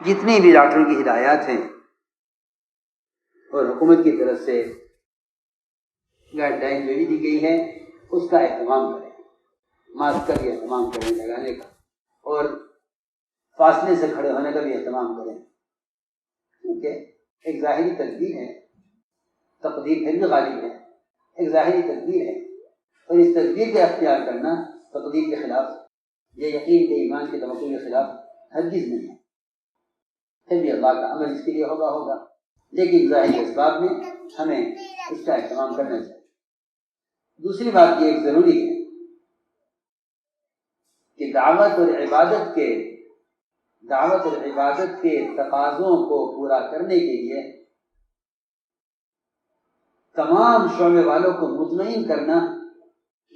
جتنی بھی ڈاکٹروں کی ہدایات ہیں اور حکومت کی طرف سے گائیڈ لائن جو بھی دی گئی ہے اس کا اہتمام کریں، ماسک کا بھی اہتمام کریں لگانے کا، اور فاصلے سے کھڑے ہونے کا بھی اہتمام کریں، کیونکہ ایک ظاہری تدبیر ہے، تقدیر پھر بھی غالب ہے، ایک ظاہری تدبیر ہے، اور اس تدبیر کا اختیار کرنا تقدیر کے خلاف یا یقین کے ایمان کے توقع کے خلاف ہرگز نہیں ہے۔ پھر بھی اللہ کا عمل اس کے لیے ہوگا، لیکن ظاہری اسباب میں ہمیں اس کا اہتمام کرنا چاہیے۔ دوسری بات یہ ایک ضروری ہے کہ دعوت اور عبادت کے تقاضوں کو پورا کرنے کے لیے تمام شعبے والوں کو مطمئن کرنا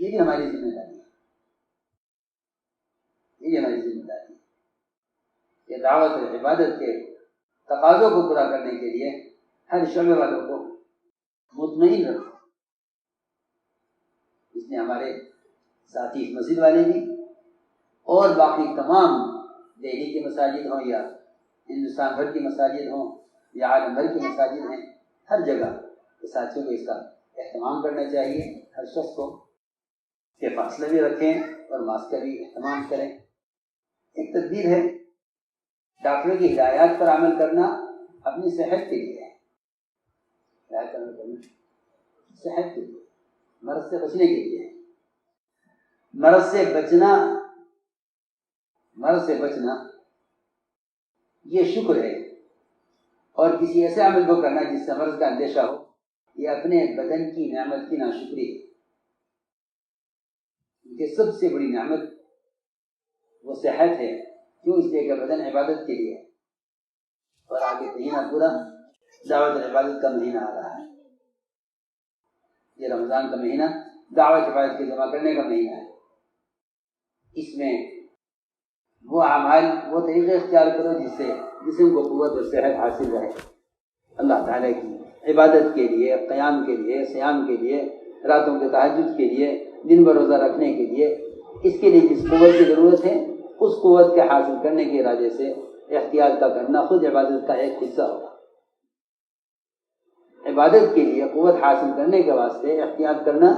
یہ بھی ہماری ذمہ داری ہے کہ دعوت اور عبادت کے تقاضوں کو پورا کرنے کے لیے ہر شعبے والوں کو مطمئن رکھو۔ اس نے ہمارے ساتھی مسجد والے بھی اور باقی تمام دہلی کی مساجد ہوں یا ہندوستان بھر کی مساجد ہوں یا عالم بھر کی مساجد ہیں، ہر جگہ کے ساتھیوں کو اس کا اہتمام کرنا چاہیے، ہر شخص کو کہ فاصلے بھی رکھیں اور ماسک کا بھی اہتمام کریں۔ ایک تدبیر ہے ڈاکٹروں کی ہدایات پر عمل کرنا اپنی صحت کے لیے ہے، صحت کے لیے، مرض سے بچنے کے لیے، مرض سے بچنا یہ شکر ہے، اور کسی ایسے عمل کو کرنا جس سے مرض کا اندیشہ ہو یہ اپنے بدن کی نعمت کی ناشکری ہے، کیونکہ سب سے بڑی نعمت وہ صحت ہے، کیوں؟ اس لیے کہ بدن عبادت کے لیے ہے، اور آگے مہینہ پورا دعوت عبادت کا مہینہ آ رہا ہے، یہ رمضان کا مہینہ دعوت عبادت کے جمع کرنے کا مہینہ ہے۔ اس میں وہ اعمال، وہ طریقے اختیار کرو جس سے جسم کو قوت اور صحت حاصل رہے، اللہ تعالیٰ کی عبادت کے لیے، قیام کے لیے، صیام کے لیے، راتوں کے تہجد کے لیے، دن بھر روزہ رکھنے کے لیے، اس کے لیے جس قوت کی ضرورت ہے اس قوت کے حاصل کرنے کے ارادے سے احتیاط کا کرنا خود عبادت کا ایک حصہ ہوگا۔ عبادت کے لیے قوت حاصل کرنے کے واسطے احتیاط کرنا،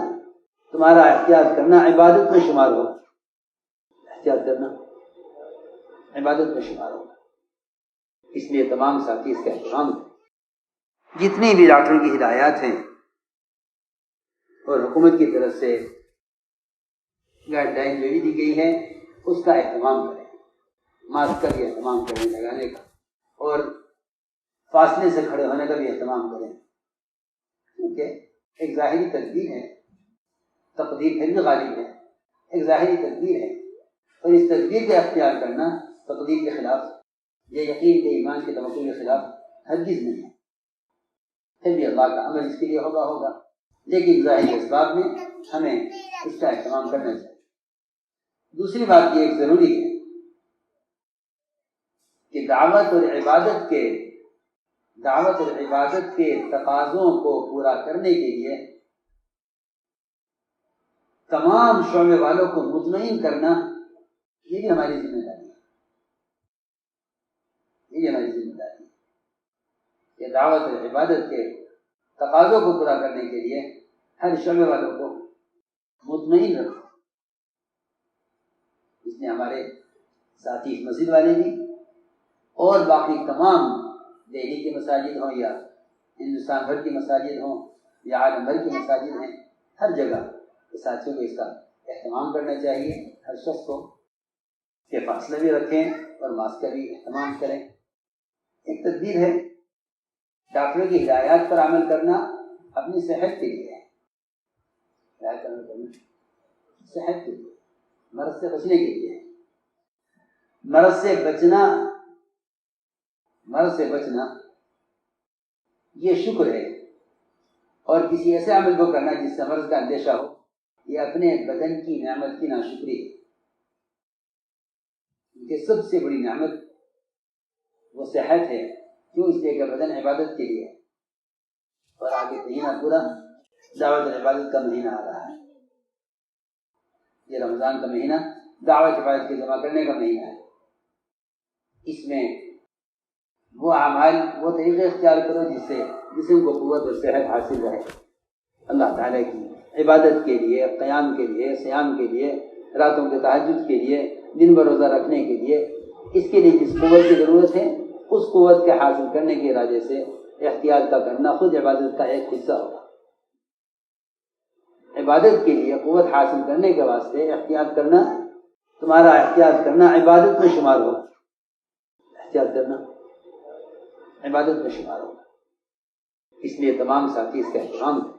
تمہارا احتیاط کرنا عبادت میں شمار ہوگا، احتیاط کرنا عبادت میں شمار ہوگا۔ اس لیے تمام ساتھی اس کا اہتمام کریں۔ جتنی بھی ڈاکٹروں کی ہدایات ہیں اور حکومت کی طرف سے گائیڈ لائن جو بھی دی گئی ہے اس کا اہتمام کریں، ماسک کا بھی اہتمام کریں لگانے کا، اور فاصلے سے کھڑے ہونے کا بھی اہتمام کریں، کیونکہ ایک ظاہری تدبیر ہے، تقدیر پھر بھی غالب ہے، ایک ظاہری تدبیر ہے، اور اس تدبیر کا اختیار کرنا تقدیر کے خلاف یا یقین کے ایمان کے توقع کے خلاف ہرگز نہیں ہے۔ پھر بھی اللہ کا عمل اس کے لیے ہوگا، لیکن ظاہری اسباب میں ہمیں اس کا اہتمام کرنا چاہیے۔ دوسری بات یہ ایک ضروری ہے کہ دعوت اور عبادت کے تقاضوں کو پورا کرنے کے لیے تمام شعبے والوں کو مطمئن کرنا یہ بھی ہماری ذمہ داری ہے کہ دعوت اور عبادت کے تقاضوں کو پورا کرنے کے لیے ہر شعبے والوں کو مطمئن رکھو۔ اس نے ہمارے ساتھی مسجد والے بھی اور باقی تمام دہلی کی مساجد ہوں یا ہندوستان بھر کی مساجد ہوں یا عالم بھر کی مساجد ہیں، ہر جگہ کے ساتھیوں کو اس کا اہتمام کرنا چاہیے، ہر شخص کو کہ فاصلے بھی رکھیں اور ماسک کا بھی اہتمام کریں۔ ایک تدبیر ہے ڈاکٹروں کی ہدایات پر عمل کرنا اپنی صحت کے لیے ہے، صحت کے لیے، مرض سے بچنے کے لیے، مرض سے بچنا یہ شکر ہے، اور کسی ایسے عمل کو کرنا جس سے مرض کا اندیشہ ہو یہ اپنے بدن کی نعمت کی ناشکری ہے، کیونکہ سب سے بڑی نعمت وہ صحت ہے، کیوں؟ اس لیے کہ بدن عبادت کے لیے ہے، اور آگے مہینہ پورا دعوت عبادت کا مہینہ آ رہا ہے، یہ رمضان کا مہینہ دعوت عبادت کے جمع کرنے کا مہینہ ہے۔ اس میں وہ اعمال وہ طریقے اختیار کرو جسم کو قوت اور صحت حاصل رہے اللہ تعالیٰ کی عبادت کے لیے، قیام کے لیے، صیام کے لیے، راتوں کے تہجد کے لیے، دن بھر روزہ رکھنے کے لیے، اس کے لیے جس قوت کی ضرورت ہے اس قوت کے حاصل کرنے کے ارادے سے احتیاط کا کرنا خود عبادت کا ایک حصہ ہوگا۔ عبادت کے لیے قوت حاصل کرنے کے واسطے احتیاط کرنا، تمہارا احتیاط کرنا عبادت میں شمار ہوگا، احتیاط کرنا عبادت میں شمار ہوگا۔ اس لیے تمام ساتھی اس کا اہتمام کریں۔